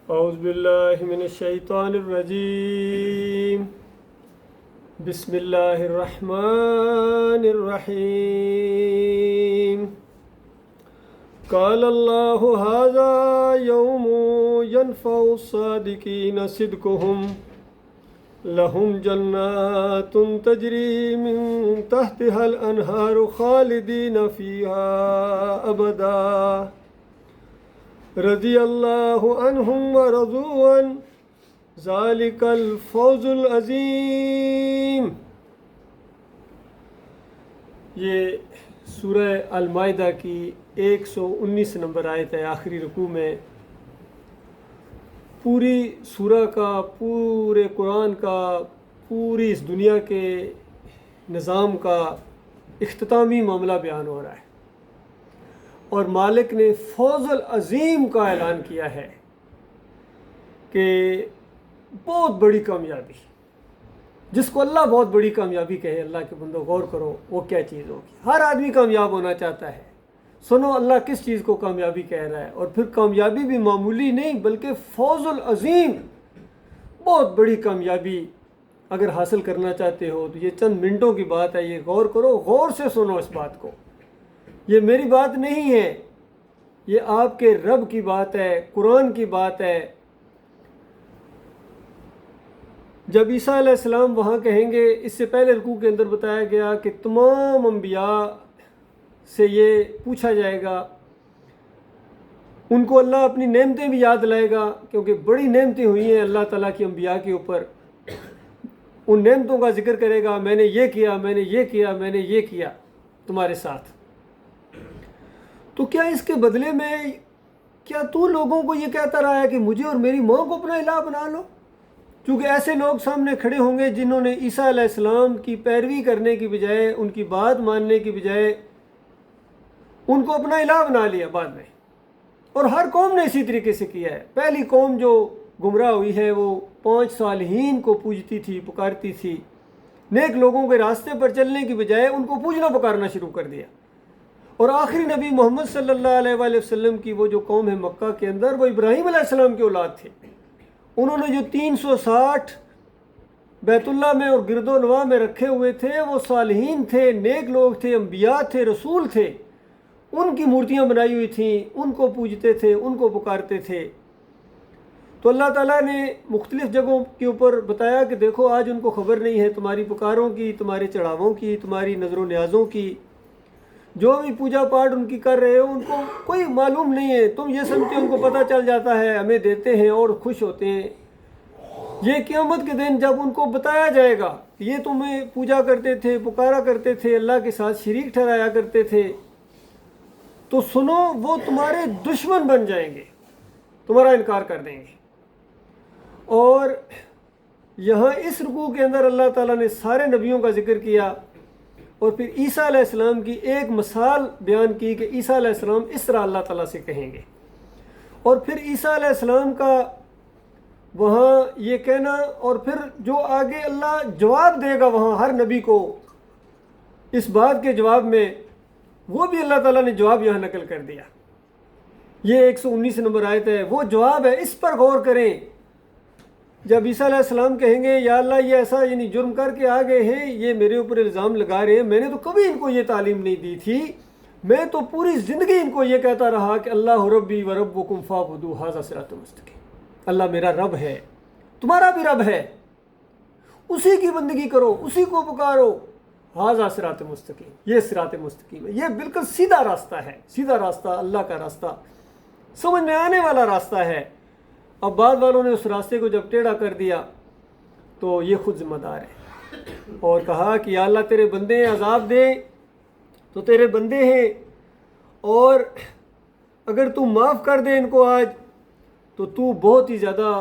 اعوذ باللہ من الشیطان الرجیم بسم اللہ الرحمن الرحیم قال اللہ ھذا یوم ینفع الصادقین صدقہم لہم جنات تجری من تحتها الانہار خالدین فیہا ابدا رضی اللہ عنہم ورضوا عنہ ذالک الفوز العظیم۔ یہ سورہ المائدہ کی 119 نمبر آیت ہے، آخری رکوع میں پوری سورہ کا، پورے قرآن کا، پوری اس دنیا کے نظام کا اختتامی معاملہ بیان ہو رہا ہے، اور مالک نے فوز العظیم کا اعلان کیا ہے کہ بہت بڑی کامیابی، جس کو اللہ بہت بڑی کامیابی کہے، اللہ کے بندو غور کرو وہ کیا چیز ہوگی۔ ہر آدمی کامیاب ہونا چاہتا ہے، سنو اللہ کس چیز کو کامیابی کہہ رہا ہے، اور پھر کامیابی بھی معمولی نہیں بلکہ فوز العظیم، بہت بڑی کامیابی اگر حاصل کرنا چاہتے ہو تو یہ چند منٹوں کی بات ہے، یہ غور کرو، غور سے سنو اس بات کو۔ یہ میری بات نہیں ہے، یہ آپ کے رب کی بات ہے، قرآن کی بات ہے۔ جب عیسیٰ علیہ السلام وہاں کہیں گے، اس سے پہلے رکوع کے اندر بتایا گیا کہ تمام انبیاء سے یہ پوچھا جائے گا، ان کو اللہ اپنی نعمتیں بھی یاد لائے گا، کیونکہ بڑی نعمتیں ہوئی ہیں اللہ تعالیٰ کی انبیاء کے اوپر۔ ان نعمتوں کا ذکر کرے گا، میں نے یہ کیا، میں نے یہ کیا، میں نے یہ کیا تمہارے ساتھ۔ تو کیا اس کے بدلے میں کیا تو لوگوں کو یہ کہتا رہا ہے کہ مجھے اور میری ماں کو اپنا الہ بنا لو؟ چونکہ ایسے لوگ سامنے کھڑے ہوں گے جنہوں نے عیسیٰ علیہ السلام کی پیروی کرنے کی بجائے، ان کی بات ماننے کی بجائے ان کو اپنا الہ بنا لیا بعد میں، اور ہر قوم نے اسی طریقے سے کیا ہے۔ پہلی قوم جو گمراہ ہوئی ہے وہ 5 صالحین کو پوجتی تھی، پکارتی تھی، نیک لوگوں کے راستے پر چلنے کی بجائے ان کو پوجنا پکارنا شروع کر دیا۔ اور آخری نبی محمد صلی اللہ علیہ وآلہ وسلم کی وہ جو قوم ہے مکہ کے اندر، وہ ابراہیم علیہ السلام کی اولاد تھے۔ انہوں نے جو 360 بیت اللہ میں اور گرد و نواح میں رکھے ہوئے تھے، وہ صالحین تھے، نیک لوگ تھے، انبیاء تھے، رسول تھے، ان کی مورتیاں بنائی ہوئی تھیں، ان کو پوجتے تھے، ان کو پکارتے تھے۔ تو اللہ تعالیٰ نے مختلف جگہوں کے اوپر بتایا کہ دیکھو آج ان کو خبر نہیں ہے تمہاری پکاروں کی، تمہارے چڑھاووں کی، تمہاری نظر و نیازوں کی، جو بھی پوجا پاٹ ان کی کر رہے ہو ان کو کوئی معلوم نہیں ہے۔ تم یہ سمجھتے ان کو پتہ چل جاتا ہے، ہمیں دیتے ہیں اور خوش ہوتے ہیں۔ یہ قیامت کے دن جب ان کو بتایا جائے گا کہ یہ تمہیں پوجا کرتے تھے، پکارا کرتے تھے، اللہ کے ساتھ شریک ٹھہرایا کرتے تھے، تو سنو وہ تمہارے دشمن بن جائیں گے، تمہارا انکار کر دیں گے۔ اور یہاں اس رکوع کے اندر اللہ تعالیٰ نے سارے نبیوں کا ذکر کیا، اور پھر عیسیٰ علیہ السلام کی ایک مثال بیان کی کہ عیسیٰ علیہ السلام اس طرح اللہ تعالیٰ سے کہیں گے، اور پھر عیسیٰ علیہ السلام کا وہاں یہ کہنا، اور پھر جو آگے اللہ جواب دے گا وہاں ہر نبی کو اس بات کے جواب میں، وہ بھی اللہ تعالیٰ نے جواب یہاں نقل کر دیا۔ یہ 119 نمبر آیت ہے، وہ جواب ہے، اس پر غور کریں۔ جب عیسیٰ علیہ السلام کہیں گے یا اللہ یہ ایسا یعنی جرم کر کے آ گئے ہیں، یہ میرے اوپر الزام لگا رہے ہیں، میں نے تو کبھی ان کو یہ تعلیم نہیں دی تھی، میں تو پوری زندگی ان کو یہ کہتا رہا کہ اللہ ربی و ربکم فاعبدوہ ھذا صراط مستقیم، اللہ میرا رب ہے، تمہارا بھی رب ہے، اسی کی بندگی کرو، اسی کو پکارو، ھذا صراط مستقیم، یہ صراط مستقیم ہے، یہ بالکل سیدھا راستہ ہے، سیدھا راستہ، اللہ کا راستہ، سمجھ میں آنے والا راستہ ہے۔ اب بعد والوں نے اس راستے کو جب ٹیڑھا کر دیا تو یہ خود ذمہ دار ہے، اور کہا کہ یا اللہ تیرے بندے ہیں، عذاب دے تو تیرے بندے ہیں، اور اگر تو معاف کر دے ان کو آج تو تو بہت ہی زیادہ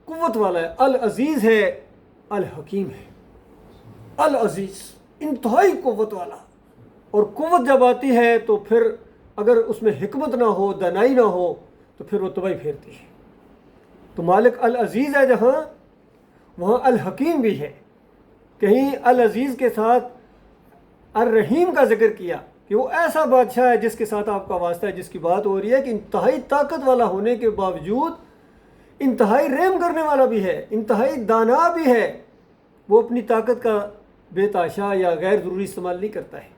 قوت والا ہے، العزیز ہے، الحکیم ہے، العزیز انتہائی قوت والا۔ اور قوت جب آتی ہے تو پھر اگر اس میں حکمت نہ ہو، دانائی نہ ہو، تو پھر وہ تباہی پھیرتی ہے۔ تو مالک العزیز ہے جہاں، وہاں الحکیم بھی ہے۔ کہیں العزیز کے ساتھ الرحیم کا ذکر کیا کہ وہ ایسا بادشاہ ہے جس کے ساتھ آپ کا واسطہ ہے، جس کی بات ہو رہی ہے کہ انتہائی طاقت والا ہونے کے باوجود انتہائی رحم کرنے والا بھی ہے، انتہائی دانا بھی ہے، وہ اپنی طاقت کا بے تحاشا یا غیر ضروری استعمال نہیں کرتا ہے،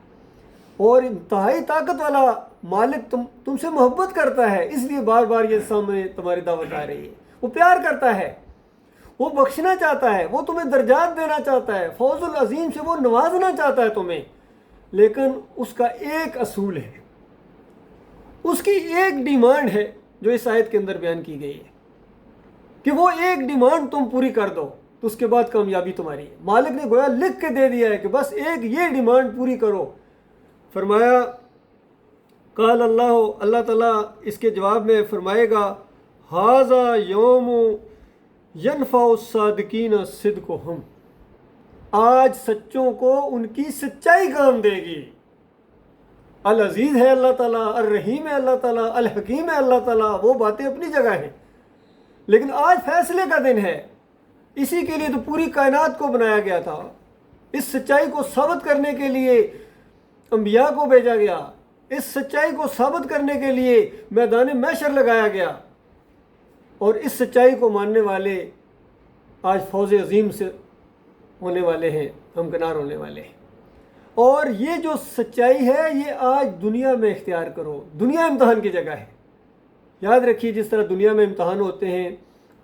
اور انتہائی طاقت والا مالک تم سے محبت کرتا ہے، اس لیے بار بار یہ سامنے تمہاری دعوت آ رہی ہے۔ وہ پیار کرتا ہے، وہ بخشنا چاہتا ہے، وہ تمہیں درجات دینا چاہتا ہے، فوز العظیم سے وہ نوازنا چاہتا ہے تمہیں، لیکن اس کا ایک اصول ہے، اس کی ایک ڈیمانڈ ہے جو اس آیت کے اندر بیان کی گئی ہے کہ وہ ایک ڈیمانڈ تم پوری کر دو تو اس کے بعد کامیابی تمہاری ہے۔ مالک نے گویا لکھ کے دے دیا ہے کہ بس ایک یہ ڈیمانڈ پوری کرو۔ فرمایا قال اللہ تعالیٰ اس کے جواب میں فرمائے گا ھذا یوم ینفع الصادقین صدقہم، آج سچوں کو ان کی سچائی کام دے گی۔ العزیز ہے اللہ تعالیٰ، الرحیم ہے اللہ تعالیٰ، الحکیم ہے اللہ تعالیٰ، وہ باتیں اپنی جگہ ہیں، لیکن آج فیصلے کا دن ہے۔ اسی کے لیے تو پوری کائنات کو بنایا گیا تھا، اس سچائی کو ثابت کرنے کے لیے انبیاء کو بھیجا گیا، اس سچائی کو ثابت کرنے کے لیے میدان محشر لگایا گیا، اور اس سچائی کو ماننے والے آج فوز عظیم سے ہونے والے ہیں، ہمکنار ہونے والے ہیں۔ اور یہ جو سچائی ہے یہ آج دنیا میں اختیار کرو۔ دنیا امتحان کی جگہ ہے، یاد رکھیے جس طرح دنیا میں امتحان ہوتے ہیں،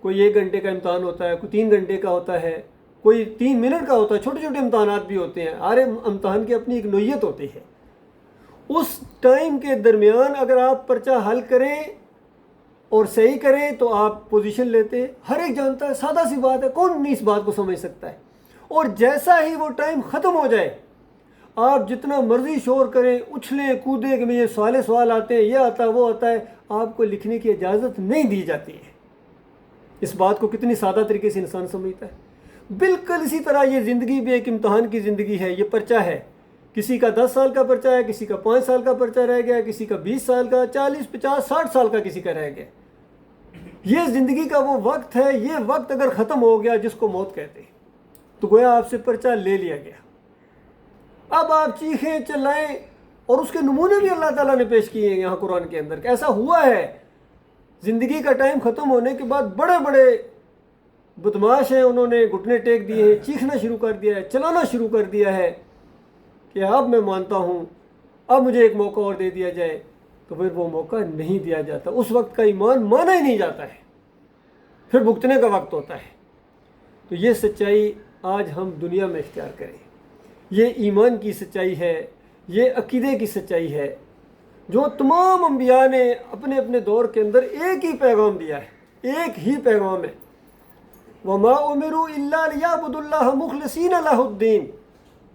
کوئی 1 گھنٹے کا امتحان ہوتا ہے، کوئی 3 گھنٹے کا ہوتا ہے، کوئی 3 منٹ کا ہوتا ہے، چھوٹے چھوٹے امتحانات بھی ہوتے ہیں، ہر امتحان کی اپنی ایک نوعیت ہوتی ہے۔ اس ٹائم کے درمیان اگر آپ پرچہ حل کریں اور صحیح کریں تو آپ پوزیشن لیتے، ہر ایک جانتا ہے، سادہ سی بات ہے، کون نہیں اس بات کو سمجھ سکتا ہے۔ اور جیسا ہی وہ ٹائم ختم ہو جائے، آپ جتنا مرضی شور کریں، اچھلیں کودیں کہ مجھے سوال آتے ہیں، یہ آتا ہے وہ آتا ہے، آپ کو لکھنے کی اجازت نہیں دی جاتی ہے۔ اس بات کو کتنی سادہ طریقے سے انسان سمجھتا ہے۔ بالکل اسی طرح یہ زندگی بھی ایک امتحان کی زندگی ہے، یہ پرچہ ہے، کسی کا 10 سال کا پرچہ ہے، کسی کا 5 سال کا پرچہ رہ گیا، کسی کا 20 سال کا، 40 50 60 سال کا کسی کا رہ گیا۔ یہ زندگی کا وہ وقت ہے، یہ وقت اگر ختم ہو گیا جس کو موت کہتے ہیں، تو گویا آپ سے پرچہ لے لیا گیا۔ اب آپ چیخیں چلائیں، اور اس کے نمونے بھی اللہ تعالیٰ نے پیش کیے ہیں یہاں قرآن کے اندر کہ ایسا ہوا ہے۔ زندگی کا ٹائم ختم ہونے کے بعد بڑے بڑے بدماش ہیں، انہوں نے گھٹنے ٹیک دیے ہیں، چیخنا شروع کر دیا ہے، چلانا شروع کر دیا ہے کہ اب میں مانتا ہوں، اب مجھے ایک موقع اور دے دیا جائے، تو پھر وہ موقع نہیں دیا جاتا۔ اس وقت کا ایمان مانا ہی نہیں جاتا ہے، پھر بھگتنے کا وقت ہوتا ہے۔ تو یہ سچائی آج ہم دنیا میں اختیار کریں، یہ ایمان کی سچائی ہے، یہ عقیدے کی سچائی ہے، جو تمام انبیاء نے اپنے اپنے دور کے اندر ایک ہی پیغام دیا ہے، ایک ہی پیغام ہے۔ وَمَا أُمِرُوا إِلَّا لِيَعْبُدُوا اللَّهَ مُخْلِصِينَ لَهُ الدِّينَ۔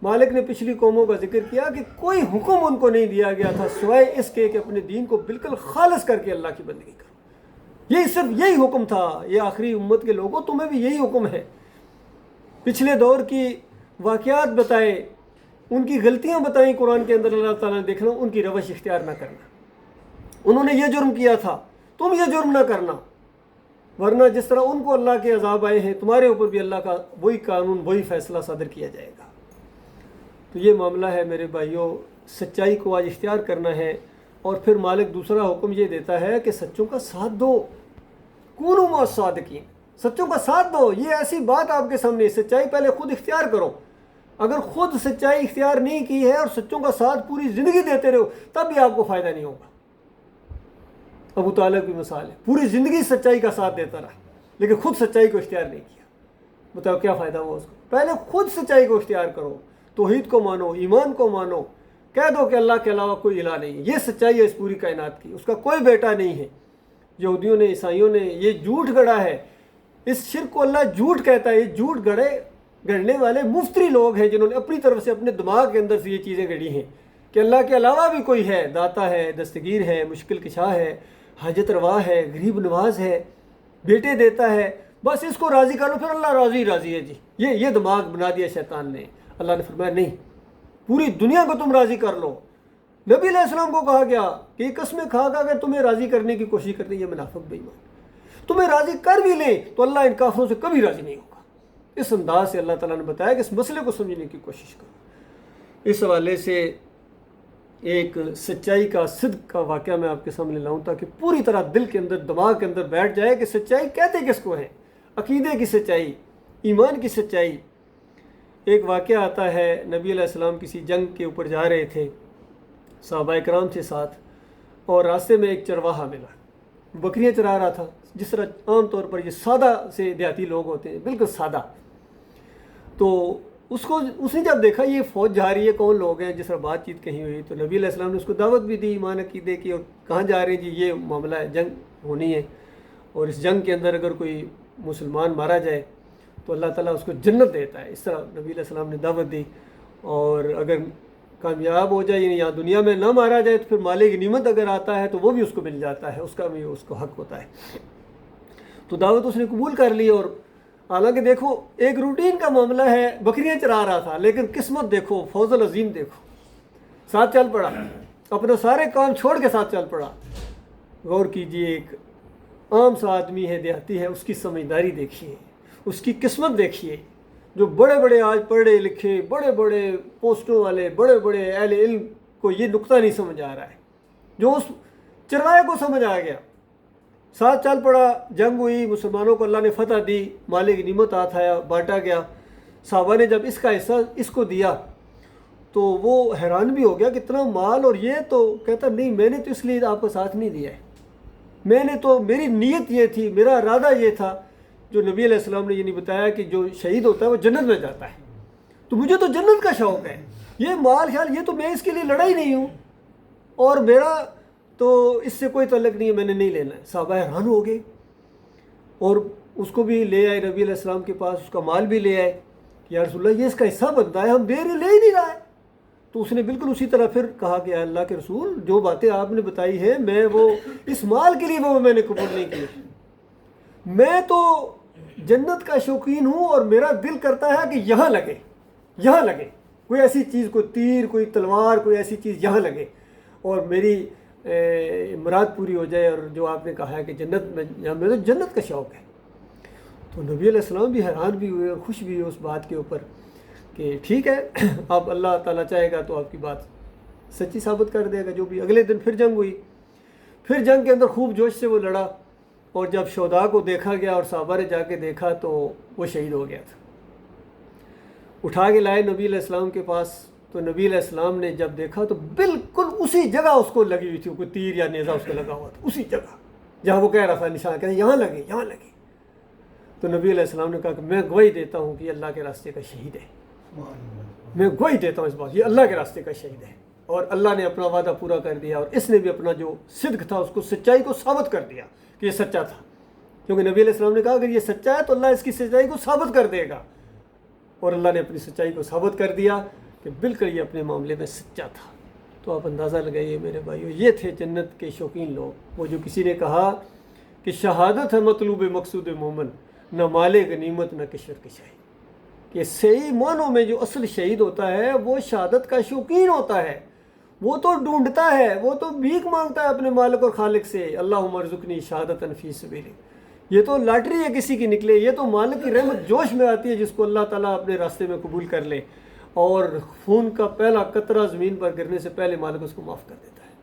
مالک نے پچھلی قوموں کا ذکر کیا کہ کوئی حکم ان کو نہیں دیا گیا تھا سوائے اس کے کہ اپنے دین کو بالکل خالص کر کے اللہ کی بندگی کرو۔ یہی صرف یہی حکم تھا۔ یہ آخری امت کے لوگوں تمہیں بھی یہی حکم ہے۔ پچھلے دور کی واقعات بتائے، ان کی غلطیاں بتائیں قرآن کے اندر، اللہ تعالیٰ نے دیکھنا ان کی روش اختیار نہ کرنا۔ انہوں نے یہ جرم کیا تھا، تم یہ جرم نہ کرنا، ورنہ جس طرح ان کو اللہ کے عذاب آئے ہیں تمہارے اوپر بھی اللہ کا وہی قانون، وہی فیصلہ صادر کیا جائے گا۔ تو یہ معاملہ ہے میرے بھائیوں، سچائی کو آج اختیار کرنا ہے۔ اور پھر مالک دوسرا حکم یہ دیتا ہے کہ سچوں کا ساتھ دو، کونوا مع الصادقین، سچوں کا ساتھ دو۔ یہ ایسی بات آپ کے سامنے، سچائی پہلے خود اختیار کرو۔ اگر خود سچائی اختیار نہیں کی ہے اور سچوں کا ساتھ پوری زندگی دیتے رہو، تب بھی آپ کو فائدہ نہیں ہوگا۔ ابو طالب کی مثال ہے، پوری زندگی سچائی کا ساتھ دیتا رہا لیکن خود سچائی کو اختیار نہیں کیا، بتاؤ کیا فائدہ ہوا اس کو؟ پہلے خود سچائی کو اختیار کرو، توحید کو مانو، ایمان کو مانو، کہہ دو کہ اللہ کے علاوہ کوئی الہ نہیں ہے۔ یہ سچائی ہے اس پوری کائنات کی، اس کا کوئی بیٹا نہیں ہے۔ یہودیوں نے، عیسائیوں نے یہ جھوٹ گڑھا ہے، اس شرک کو اللہ جھوٹ کہتا ہے۔ یہ جھوٹ گڑھنے والے مفتری لوگ ہیں جنہوں نے اپنی طرف سے اپنے دماغ کے اندر سے یہ چیزیں گڑھی ہیں کہ اللہ کے علاوہ بھی کوئی ہے، داتا ہے، دستگیر ہے، مشکل کشا ہے، حاجت روا ہے، غریب نواز ہے، بیٹے دیتا ہے، بس اس کو راضی کر لو پھر اللہ راضی راضی ہے۔ جی یہ دماغ بنا دیا شیطان نے۔ اللہ نے فرمایا نہیں، پوری دنیا کو تم راضی کر لو۔ نبی علیہ السلام کو کہا گیا کہ یہ قسمیں کھا کھا کے تمہیں راضی کرنے کی کوشش کرتے ہیں، یہ منافق بے ایمان، تمہیں راضی کر بھی لیں تو اللہ ان کافروں سے کبھی راضی نہیں ہوگا۔ اس انداز سے اللہ تعالیٰ نے بتایا کہ اس مسئلے کو سمجھنے کی کوشش کرو۔ اس حوالے سے ایک سچائی کا صدق کا واقعہ میں آپ کے سامنے لاؤں تاکہ پوری طرح دل کے اندر دماغ کے اندر بیٹھ جائے کہ سچائی کہتے کس کو ہے، عقیدے کی سچائی، ایمان کی سچائی۔ ایک واقعہ آتا ہے، نبی علیہ السلام کسی جنگ کے اوپر جا رہے تھے، صحابہ کرام تھے ساتھ، اور راستے میں ایک چرواہا ملا، بکریاں چرا رہا تھا، جس طرح عام طور پر یہ سادہ سے دیہاتی لوگ ہوتے ہیں، بالکل سادہ۔ تو اس نے جب دیکھا یہ فوج جا رہی ہے، کون لوگ ہیں، جس طرح بات چیت کہیں ہوئی، تو نبی علیہ السلام نے اس کو دعوت بھی دی ایمان عقیدے کی، اور کہاں جا رہے ہیں جی، یہ معاملہ ہے، جنگ ہونی ہے، اور اس جنگ کے اندر اگر کوئی مسلمان مارا جائے تو اللہ تعالیٰ اس کو جنت دیتا ہے۔ اس طرح نبی علیہ السلام نے دعوت دی، اور اگر کامیاب ہو جائے، یعنی یہاں دنیا میں نہ مارا جائے، تو پھر مال غنیمت اگر آتا ہے تو وہ بھی اس کو مل جاتا ہے، اس کا بھی اس کو حق ہوتا ہے۔ تو دعوت اس نے قبول کر لی، اور حالانکہ دیکھو ایک روٹین کا معاملہ ہے، بکریاں چرا رہا تھا، لیکن قسمت دیکھو، فوز العظیم دیکھو، ساتھ چل پڑا، اپنا سارے کام چھوڑ کے ساتھ چل پڑا۔ غور کیجئے، ایک عام سا آدمی ہے، دیہاتی ہے، اس کی سمجھداری دیکھیے، اس کی قسمت دیکھیے، جو بڑے بڑے آج پڑھے لکھے، بڑے بڑے پوسٹوں والے، بڑے بڑے اہل علم کو یہ نقطہ نہیں سمجھ آ رہا ہے، جو اس چرواہے کو سمجھ آ گیا، ساتھ چل پڑا، جنگ ہوئی، مسلمانوں کو اللہ نے فتح دی، مال غنیمت ہاتھ آیا، بانٹا گیا۔ صحابہ نے جب اس کا حصہ اس کو دیا تو وہ حیران بھی ہو گیا کہ اتنا مال، اور یہ تو کہتا نہیں، میں نے تو اس لیے آپ کا ساتھ نہیں دیا ہے، میں نے تو، میری نیت یہ تھی، میرا ارادہ یہ تھا۔ جو نبی علیہ السلام نے یہ نہیں بتایا کہ جو شہید ہوتا ہے وہ جنت میں جاتا ہے، تو مجھے تو جنت کا شوق ہے، یہ مال خیال، یہ تو میں اس کے لیے لڑا ہی نہیں ہوں، اور میرا تو اس سے کوئی تعلق نہیں ہے، میں نے نہیں لینا ہے۔ صحابہ حیران ہو گئے، اور اس کو بھی لے آئے نبی علیہ السلام کے پاس، اس کا مال بھی لے آئے، یا رسول اللہ یہ اس کا حصہ بنتا ہے، ہم لے ہی نہیں رہا ہے۔ تو اس نے بالکل اسی طرح پھر کہا کہ اللہ کے رسول، جو باتیں آپ نے بتائی ہیں، میں وہ اس مال کے لیے وہ میں نے قبول نہیں کی، میں تو جنت کا شوقین ہوں، اور میرا دل کرتا ہے کہ یہاں لگے، یہاں لگے کوئی ایسی چیز، کوئی تیر، کوئی تلوار، کوئی ایسی چیز یہاں لگے، اور میری مراد پوری ہو جائے، اور جو آپ نے کہا ہے کہ جنت میں، میں تو جنت کا شوق ہے۔ تو نبی علیہ السلام بھی حیران بھی ہوئے اور خوش بھی ہوئے اس بات کے اوپر کہ ٹھیک ہے، اب اللہ تعالیٰ چاہے گا تو آپ کی بات سچی ثابت کر دے گا جو بھی۔ اگلے دن پھر جنگ ہوئی، پھر جنگ کے اندر خوب جوش سے وہ لڑا، اور جب شہداء کو دیکھا گیا اور صحابہ نے جا کے دیکھا تو وہ شہید ہو گیا تھا۔ اٹھا کے لائے نبی علیہ السلام کے پاس، تو نبی علیہ السلام نے جب دیکھا تو بالکل اسی جگہ اس کو لگی ہوئی تھی، کوئی تیر یا نیزہ اس کو لگا ہوا تھا، اسی جگہ جہاں وہ کہہ رہا تھا، نشان کہہ یہاں لگے، یہاں لگے۔ تو نبی علیہ السلام نے کہا کہ میں گواہی دیتا ہوں کہ یہ اللہ کے راستے کا شہید ہے، میں گواہی دیتا ہوں اس بات، یہ اللہ کے راستے کا شہید ہے، اور اللہ نے اپنا وعدہ پورا کر دیا، اور اس نے بھی اپنا جو صدق تھا، اس کو، سچائی کو ثابت کر دیا کہ یہ سچا تھا، کیونکہ نبی علیہ السلام نے کہا اگر یہ سچا ہے تو اللہ اس کی سچائی کو ثابت کر دے گا، اور اللہ نے اپنی سچائی کو ثابت کر دیا کہ بالکل یہ اپنے معاملے میں سچا تھا۔ تو آپ اندازہ لگائیے میرے بھائیو، یہ تھے جنت کے شوقین لوگ، وہ جو کسی نے کہا کہ شہادت ہے مطلوب مقصود مومن، نہ مال غنیمت نہ کشور کشائی، کہ صحیح معنوں میں جو اصل شہید ہوتا ہے وہ شہادت کا شوقین ہوتا ہے، وہ تو ڈھونڈتا ہے، وہ تو بھیک مانگتا ہے اپنے مالک اور خالق سے، اللہم ارزقنی شہادۃ فی سبیلک۔ یہ تو لاٹری ہے کسی کی نکلے، یہ تو مالک کی رحمت جوش میں آتی ہے جس کو اللہ تعالیٰ اپنے راستے میں قبول کر لے، اور خون کا پہلا قطرہ زمین پر گرنے سے پہلے مالک اس کو معاف کر دیتا ہے،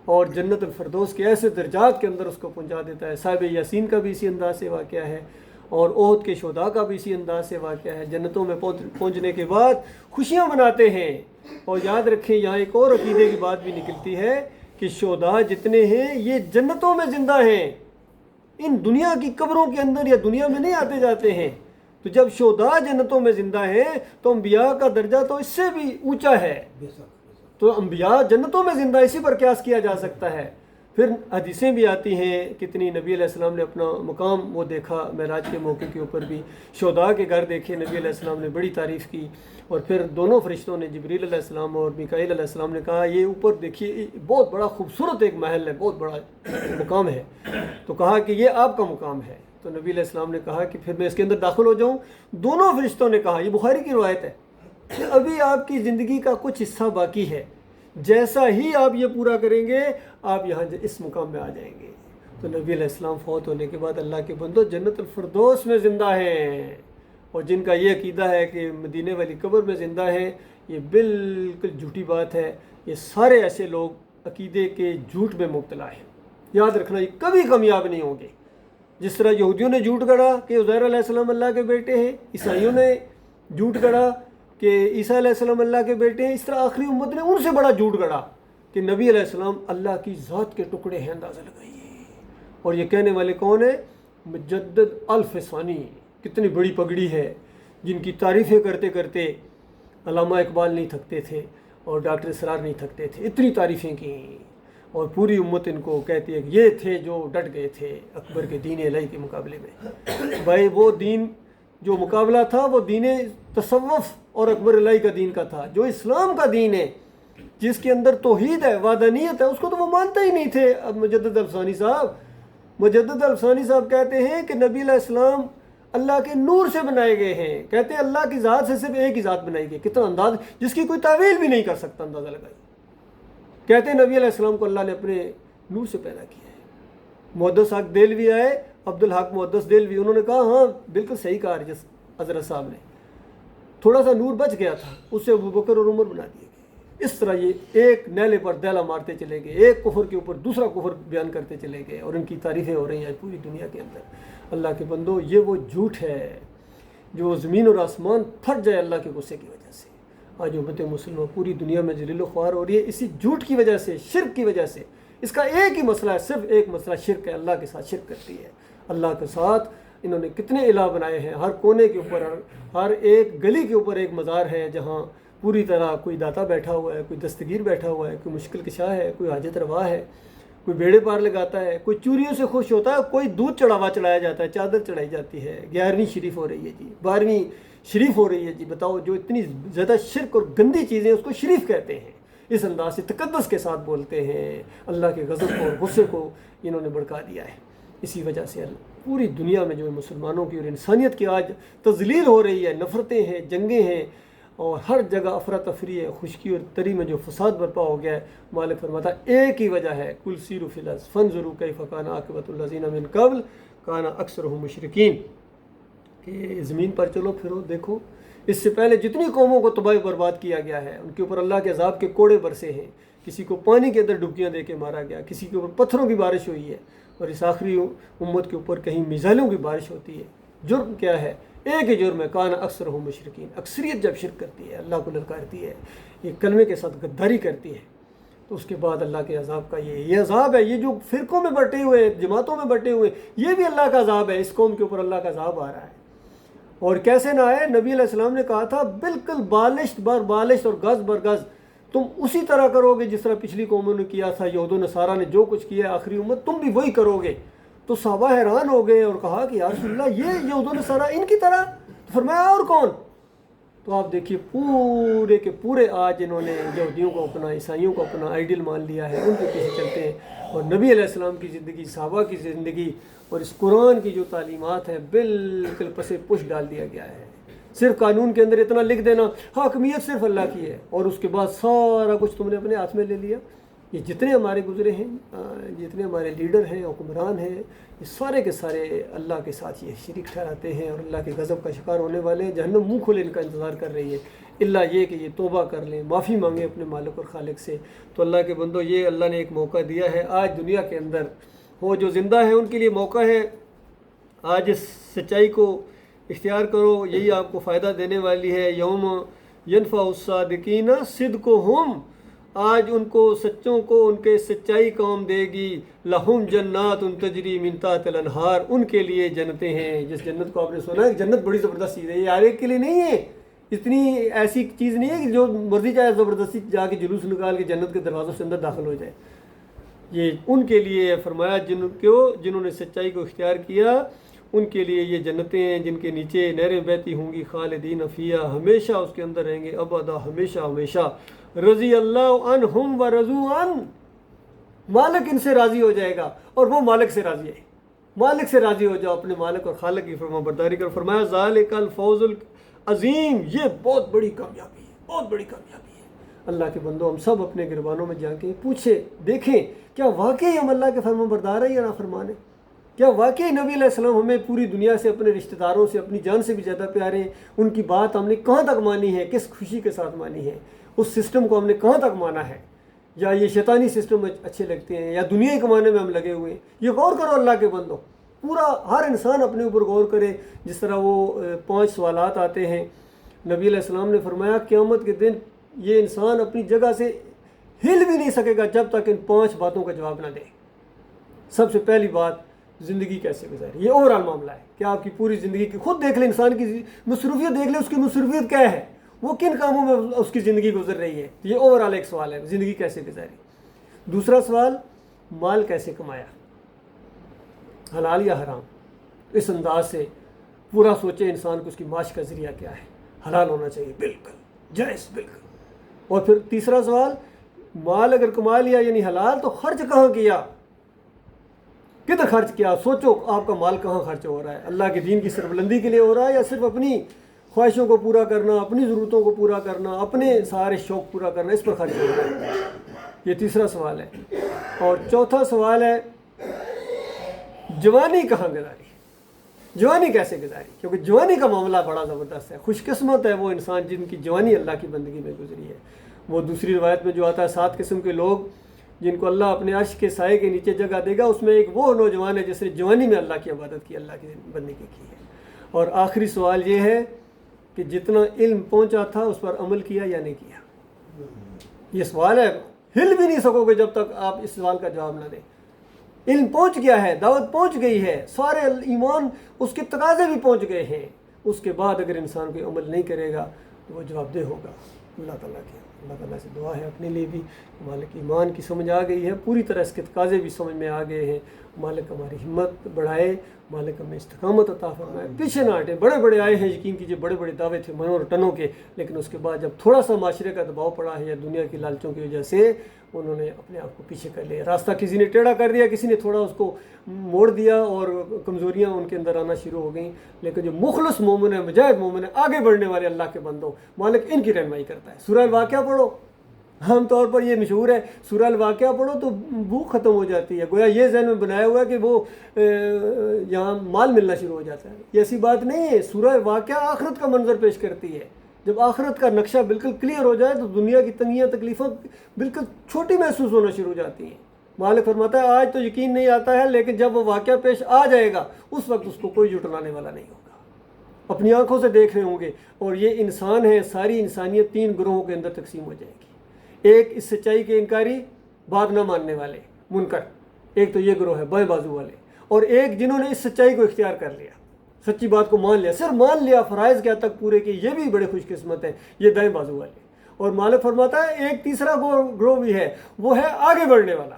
اور جنت الفردوس کے ایسے درجات کے اندر اس کو پہنچا دیتا ہے۔ صاحب یاسین کا بھی اسی انداز سے واقعہ ہے، اور احد کے شہداء کا بھی اسی انداز سے واقعہ ہے۔ جنتوں میں پہنچنے کے بعد خوشیاں مناتے ہیں، اور یاد رکھیں یہاں ایک اور عقیدے کی بات بھی نکلتی ہے کہ شہداء جتنے ہیں یہ جنتوں میں زندہ ہیں، ان دنیا کی قبروں کے اندر یا دنیا میں نہیں آتے جاتے ہیں۔ تو جب شہداء جنتوں میں زندہ ہیں تو انبیاء کا درجہ تو اس سے بھی اونچا ہے، تو انبیاء جنتوں میں زندہ، اسی پر قیاس کیا جا سکتا ہے۔ پھر حدیثیں بھی آتی ہیں کتنی، نبی علیہ السلام نے اپنا مقام وہ دیکھا معراج کے موقع کے اوپر بھی، شہداء کے گھر دیکھے، نبی علیہ السلام نے بڑی تعریف کی، اور پھر دونوں فرشتوں نے، جبریل علیہ السلام اور میکائیل علیہ السلام نے کہا یہ اوپر دیکھیے بہت بڑا خوبصورت ایک محل ہے، بہت بڑا مقام ہے، تو کہا کہ یہ آپ کا مقام ہے۔ تو نبی علیہ السلام نے کہا کہ پھر میں اس کے اندر داخل ہو جاؤں؟ دونوں فرشتوں نے کہا، یہ بخاری کی روایت ہے، کہ ابھی آپ کی زندگی کا کچھ حصہ باقی ہے، جیسا ہی آپ یہ پورا کریں گے آپ یہاں اس مقام میں آ جائیں گے۔ تو نبی علیہ السلام فوت ہونے کے بعد اللہ کے بندوں جنت الفردوس میں زندہ ہیں، اور جن کا یہ عقیدہ ہے کہ مدینے والی قبر میں زندہ ہیں، یہ بالکل جھوٹی بات ہے. یہ سارے ایسے لوگ عقیدے کے جھوٹ میں مبتلا ہیں. یاد رکھنا یہ کبھی کامیاب نہیں ہوں گے. جس طرح یہودیوں نے جھوٹ گڑھا کہ عزیر علیہ السلام اللہ کے بیٹے ہیں، عیسائیوں نے جھوٹ گڑھا کہ عیسیٰ علیہ السلام اللہ کے بیٹے ہیں، اس طرح آخری امت نے ان سے بڑا جھوٹ گڑھا کہ نبی علیہ السلام اللہ کی ذات کے ٹکڑے ہیں. اندازہ لگائیے. اور یہ کہنے والے کون ہیں؟ مجدد الفسانی. کتنی بڑی پگڑی ہے، جن کی تعریفیں کرتے کرتے علامہ اقبال نہیں تھکتے تھے اور ڈاکٹر اسرار نہیں تھکتے تھے. اتنی تعریفیں کی اور پوری امت ان کو کہتی ہے کہ یہ تھے جو ڈٹ گئے تھے اکبر کے دین الہی کے مقابلے میں. بھائی وہ دین جو مقابلہ تھا وہ دین تصوف اور اکبر الہی کا دین کا تھا. جو اسلام کا دین ہے، جس کے اندر توحید ہے، وحدانیت ہے، اس کو تو وہ مانتے ہی نہیں تھے. اب مجدد الفسانی صاحب کہتے ہیں کہ نبی علیہ السلام اللہ کے نور سے بنائے گئے ہیں. کہتے ہیں اللہ کی ذات سے صرف ایک ہی ذات بنائی گئی. کتنا انداز جس کی کوئی تعویل بھی نہیں کر سکتا. اندازہ لگائی. کہتے ہیں نبی علیہ السلام کو اللہ نے اپنے نور سے پیدا کیا ہے. محدث حق دہلوی آئے، عبدالحق محدث دہلوی، انہوں نے کہا ہاں بالکل صحیح کہا جس حضرت صاحب نے، تھوڑا سا نور بچ گیا تھا، اس سے ابوبکر اور عمر بنا دیے گئے. اس طرح یہ ایک نیلے پر دیلا مارتے چلے گئے، ایک کفر کے اوپر دوسرا کفر بیان کرتے چلے گئے، اور ان کی تعریفیں ہو رہی ہیں پوری دنیا کے اندر. اللہ کے بندو، یہ وہ جھوٹ ہے جو زمین اور آسمان پھٹ جائے اللہ کے غصے کی وجہ سے. آج امت مسلمہ پوری دنیا میں ذلیل و خوار ہو رہی ہے اسی جھوٹ کی وجہ سے، شرک کی وجہ سے. اس کا ایک ہی مسئلہ ہے، صرف ایک مسئلہ شرک ہے. اللہ کے ساتھ شرک کرتی ہے. اللہ کے ساتھ انہوں نے کتنے الہ بنائے ہیں. ہر کونے کے اوپر، ہر ایک گلی کے اوپر ایک مزار ہے جہاں پوری طرح کوئی داتا بیٹھا ہوا ہے، کوئی دستگیر بیٹھا ہوا ہے، کوئی مشکل کشا ہے، کوئی حاجت روا ہے، کوئی بیڑے پار لگاتا ہے، کوئی چوریوں سے خوش ہوتا ہے، کوئی دودھ چڑھایا جاتا ہے، چادر چڑھائی جاتی ہے. 11ویں شریف ہو رہی ہے جی، 12ویں شریف ہو رہی ہے جی. بتاؤ، جو اتنی زیادہ شرک اور گندی چیزیں اس کو شریف کہتے ہیں. اس انداز سے تقدس کے ساتھ بولتے ہیں. اللہ کے غضب کو اور غصے کو انہوں نے بھڑکا دیا ہے. اسی وجہ سے پوری دنیا میں جو مسلمانوں کی اور انسانیت کی آج تذلیل ہو رہی ہے، نفرتیں ہیں، جنگیں ہیں، اور ہر جگہ افراتفری ہے، خشکی اور تری میں جو فساد برپا ہو گیا ہے. مالک فرماتا ایک ہی وجہ ہے، کل سیروا فی الارض فانظروا کیف کان عاقبۃ الذین من قبل کان اکثرهم مشرکین. کہ زمین پر چلو پھرو، دیکھو اس سے پہلے جتنی قوموں کو تباہ برباد کیا گیا ہے، ان کے اوپر اللہ کے عذاب کے کوڑے برسے ہیں. کسی کو پانی کے اندر ڈبکیاں دے کے مارا گیا، کسی کے اوپر پتھروں کی بارش ہوئی ہے، اور اس آخری امت کے اوپر کہیں میزائلوں کی بارش ہوتی ہے. جرم کیا ہے؟ ایک ہی جرم ہے، کان اکثرهم مشرکین. اکثریت جب شرک کرتی ہے، اللہ کو للکارتی ہے، یہ کلمے کے ساتھ غداری کرتی ہے، تو اس کے بعد اللہ کے عذاب کا یہ عذاب ہے. یہ جو فرقوں میں بٹے ہوئے، جماعتوں میں بٹے ہوئے، یہ بھی اللہ کا عذاب ہے. اس قوم کے اوپر اللہ کا عذاب آ رہا ہے. اور کیسے نہ آئے؟ نبی علیہ السلام نے کہا تھا بالکل بالشت بر بالشت اور گز بر گز تم اسی طرح کرو گے جس طرح پچھلی قوموں نے کیا تھا. یہود و نصارہ نے جو کچھ کیا ہے آخری امت، تم بھی وہی کرو گے. تو صحابہ حیران ہو گئے اور کہا کہ یا رسول اللہ، یہ یہود و نصارہ ان کی طرح؟ تو فرمایا اور کون؟ تو آپ دیکھیے پورے کے پورے آج انہوں نے یہودیوں کو اپنا، عیسائیوں کو اپنا آئیڈیل مان لیا ہے، ان کے پیچھے چلتے ہیں. اور نبی علیہ السلام کی زندگی، صحابہ کی زندگی اور اس قرآن کی جو تعلیمات ہیں بالکل پس پش ڈال دیا گیا ہے. صرف قانون کے اندر اتنا لکھ دینا حاکمیت صرف اللہ کی ہے، اور اس کے بعد سارا کچھ تم نے اپنے ہاتھ میں لے لیا. یہ جتنے ہمارے گزرے ہیں، جتنے ہمارے لیڈر ہیں، حکمران ہیں، یہ سارے کے سارے اللہ کے ساتھ یہ شریک ٹھہراتے ہیں اور اللہ کے غضب کا شکار ہونے والے ہیں. جہنم منہ کھولے ان کا انتظار کر رہی ہے، اللہ یہ کہ یہ توبہ کر لیں، معافی مانگیں اپنے مالک اور خالق سے. تو اللہ کے بندو، یہ اللہ نے ایک موقع دیا ہے آج دنیا کے اندر. وہ جو زندہ ہیں ان کے لیے موقع ہے، آج اس سچائی کو اختیار کرو، یہی آپ کو فائدہ دینے والی ہے. یوم ینفع الصادقین صدقہم، آج ان کو، سچوں کو، ان کے سچائی کام دے گی. لہم جنات تجری من تحت الانہار، ان کے لیے جنتیں ہیں. جس جنت کو آپ نے سنا ہے، جنت بڑی زبردست چیز ہے، یہ ہر ایک کے لیے نہیں ہے. اتنی ایسی چیز نہیں ہے کہ جو مرضی چاہے زبردستی جا کے جلوس نکال کے جنت کے دروازوں سے اندر داخل ہو جائے. یہ ان کے لیے فرمایا جنہوں نے سچائی کو اختیار کیا، ان کے لیے یہ جنتیں ہیں جن کے نیچے نہریں بہتی ہوں گی، خالدین فیہا، ہمیشہ اس کے اندر رہیں گے، ابدا، ہمیشہ ہمیشہ. رضی اللہ عنہم ورضوا عنہ، مالک ان سے راضی ہو جائے گا اور وہ مالک سے راضی ہے. مالک سے راضی ہو جاؤ، اپنے مالک اور خالق کی فرما برداری کر. فرمایا ذالک الفوز العظیم، یہ بہت بڑی کامیابی ہے، بہت بڑی کامیابی ہے. اللہ کے بندو، ہم سب اپنے گربانوں میں جا کے پوچھیں، دیکھیں کیا واقعی ہم اللہ کے فرما بردار ہیں یا نافرمان ہیں؟ کیا واقعی نبی علیہ السلام ہمیں پوری دنیا سے، اپنے رشتہ داروں سے، اپنی جان سے بھی زیادہ پیارے ہیں؟ ان کی بات ہم نے کہاں تک مانی ہے؟ کس خوشی کے ساتھ مانی ہے؟ اس سسٹم کو ہم نے کہاں تک مانا ہے؟ یا یہ شیطانی سسٹم اچھے لگتے ہیں، یا دنیا کمانے میں ہم لگے ہوئے ہیں؟ یہ غور کرو اللہ کے بندو، پورا ہر انسان اپنے اوپر غور کرے۔ جس طرح وہ 5 سوالات آتے ہیں، نبی علیہ السلام نے فرمایا قیامت کے دن یہ انسان اپنی جگہ سے ہل بھی نہیں سکے گا جب تک ان 5 باتوں کا جواب نہ دے۔ سب سے پہلی بات، زندگی کیسے گزاری؟ یہ اوور آل معاملہ ہے کہ آپ کی پوری زندگی کی، خود دیکھ لیں انسان کی مصروفیت، دیکھ لیں اس کی مصروفیت کیا ہے، وہ کن کاموں میں اس کی زندگی گزر رہی ہے۔ یہ اوور آل ایک سوال ہے، زندگی کیسے گزاری۔ دوسرا سوال، مال کیسے کمایا، حلال یا حرام؟ اس انداز سے پورا سوچے انسان کو اس کی معاش کا ذریعہ کیا ہے۔ حلال ہونا چاہیے، بالکل جائز، بالکل۔ اور پھر تیسرا سوال، مال اگر کما لیا یعنی حلال، تو خرچ کہاں کیا، کدھر خرچ کیا؟ سوچو آپ کا مال کہاں خرچ ہو رہا ہے، اللہ کے دین کی سربلندی کے لیے ہو رہا ہے، یا صرف اپنی خواہشوں کو پورا کرنا، اپنی ضرورتوں کو پورا کرنا، اپنے سارے شوق پورا کرنا، اس پر خرچ ہو رہا ہے؟ یہ تیسرا سوال ہے۔ اور چوتھا سوال ہے، جوانی کہاں گزاری، جوانی کیسے گزاری؟ کیونکہ جوانی کا معاملہ بڑا زبردست ہے۔ خوش قسمت ہے وہ انسان جن کی جوانی اللہ کی بندگی میں گزری ہے۔ وہ دوسری روایت میں جو آتا ہے 7 قسم کے لوگ جن کو اللہ اپنے عرش کے سائے کے نیچے جگہ دے گا، اس میں ایک وہ نوجوان ہے جس نے جوانی میں اللہ کی عبادت کی، اللہ کی بندگی کی ہے۔ اور آخری سوال یہ ہے کہ جتنا علم پہنچا تھا اس پر عمل کیا یا نہیں کیا؟ یہ سوال ہے، ہل بھی نہیں سکو گے جب تک آپ اس سوال کا جواب نہ دیں۔ علم پہنچ گیا ہے، دعوت پہنچ گئی ہے، سارے ایمان اس کے تقاضے بھی پہنچ گئے ہیں، اس کے بعد اگر انسان کوئی عمل نہیں کرے گا تو وہ جواب دہ ہوگا اللہ تعالیٰ کے۔ اللہ تعالیٰ سے دعا ہے اپنے لیے بھی، مالک ایمان کی سمجھ آ گئی ہے، پوری طرح اس کے تقاضے بھی سمجھ میں آ گئے ہیں۔ مالک ہماری ہمت بڑھائے، مالک ہمیں استقامت عطا فرمائے، پیچھے نہ ہٹے۔ بڑے بڑے آئے ہیں، یقین کیجیے بڑے بڑے دعوے تھے منوں اور ٹنوں کے، لیکن اس کے بعد جب تھوڑا سا معاشرے کا دباؤ پڑا ہے یا دنیا کی لالچوں کی وجہ سے، انہوں نے اپنے آپ کو پیچھے کر لیا۔ راستہ کسی نے ٹیڑھا کر دیا، کسی نے تھوڑا اس کو موڑ دیا، اور کمزوریاں ان کے اندر آنا شروع ہو گئیں۔ لیکن جو مخلص مومن ہے، مجاہد مومن ہے، آگے بڑھنے والے اللہ کے بندوں، مالک ان کی رہنمائی کرتا ہے۔ سورہ الواقعہ پڑھو، عام طور پر یہ مشہور ہے، سورہ الواقعہ پڑھو تو بھوک ختم ہو جاتی ہے، گویا یہ ذہن میں بنایا ہوا ہے کہ وہ یہاں مال ملنا شروع ہو جاتا ہے۔ یہ ایسی بات نہیں ہے، سورہ واقعہ آخرت کا منظر پیش کرتی ہے۔ جب آخرت کا نقشہ بالکل کلیئر ہو جائے تو دنیا کی تنگیاں تکلیفیں بالکل چھوٹی محسوس ہونا شروع ہو جاتی ہیں۔ مالک فرماتا ہے آج تو یقین نہیں آتا ہے، لیکن جب وہ واقعہ پیش آ جائے گا اس وقت اس کو کوئی جھٹلانے والا نہیں ہوگا، اپنی آنکھوں سے دیکھ رہے ہوں گے۔ اور یہ انسان ہے، ساری انسانیت 3 گروہوں کے اندر تقسیم ہو جائے گی۔ ایک اس سچائی کے انکاری، بات نہ ماننے والے، منکر، ایک تو یہ گروہ ہے بائیں بازو والے، اور ایک جنہوں نے اس سچائی کو اختیار کر لیا، سچی بات کو مان لیا، صرف مان لیا، فرائض کیا تک پورے کیے، یہ بھی بڑے خوش قسمت ہیں، یہ دائیں بازو والے۔ اور مالک فرماتا ہے ایک تیسرا گروہ بھی ہے، وہ ہے آگے بڑھنے والا۔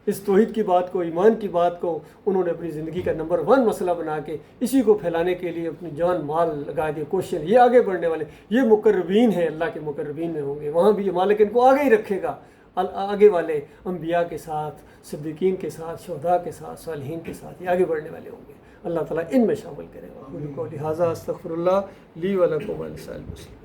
اس توحید کی بات کو، ایمان کی بات کو انہوں نے اپنی زندگی کا نمبر 1 مسئلہ بنا کے اسی کو پھیلانے کے لیے اپنی جان مال لگا دی، کوشش۔ یہ آگے بڑھنے والے، یہ مقربین ہیں، اللہ کے مقربین میں ہوں گے، وہاں بھی مالک ان کو آگے ہی رکھے گا۔ آگے والے انبیاء کے ساتھ، صدیقین کے ساتھ، شہداء کے ساتھ، صالحین کے ساتھ، یہ آگے بڑھنے والے ہوں گے۔ اللہ تعالیٰ ان میں شامل کرے گا۔ قولی ھذا استغفر اللہ لی ولکم ولسائر المسلمین۔